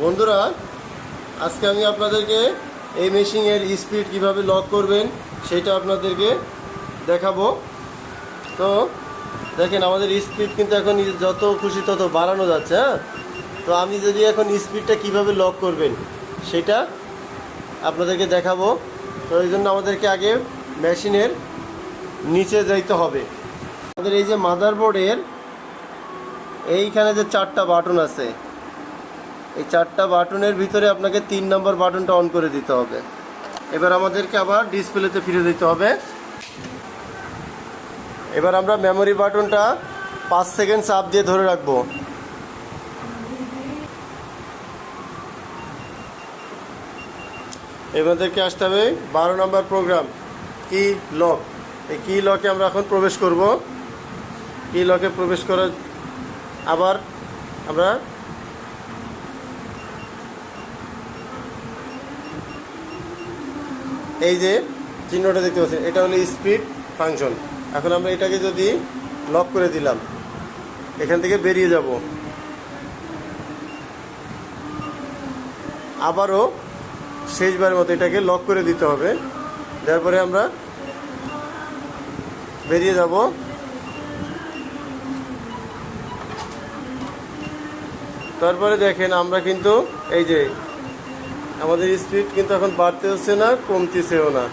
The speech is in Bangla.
বন্ধুরা, আজকে আমি আপনাদেরকে এই মেশিনের স্পিড কিভাবে লক করবেন সেটা আপনাদেরকে দেখাবো। তো দেখেন, আমাদের স্পিড কিন্তু এখন যত খুশি তত বাড়ানো যাচ্ছে। হ্যাঁ, তো আমি যদি এখন স্পিডটা কিভাবে লক করবেন সেটা আপনাদেরকে দেখাবো। তো এই জন্য আমাদেরকে আগে মেশিনের নিচে যাইতে হবে। আমাদের এই যে মাদারবোর্ডের এইখানে যে 4টা বাটন আছে, এই 4টা বাটনের ভিতরে আপনাকে 3 নম্বর বাটনটা অন করে দিতে হবে। এবার আমাদেরকে আবার ডিসপ্লেতে ফিরে দিতে হবে। এবার আমরা মেমোরি বাটনটা 5 সেকেন্ড চাপ দিয়ে ধরে রাখবো। এবারদেরকে আসতে হবে 12 নম্বর প্রোগ্রাম কি লক। এই কি লকে আমরা এখন প্রবেশ করব। কি লকে প্রবেশ করার আবার আমরা এই যে চিহ্নটা দেখতে পাচ্ছেন, এটা হলো স্পিড ফাংশন। এখন আমরা এটাকে যদি লক করে দিলাম, এখান থেকে বেরিয়ে যাব। আবারও শেষবারের মতো এটাকে লক করে দিতে হবে। তারপরে আমরা বেরিয়ে যাব। তারপরে দেখেন, আমরা কিন্তু এই যে আমাদের স্পিড কিন্তু এখন বাড়তে হচ্ছে না, কমতেছেও না।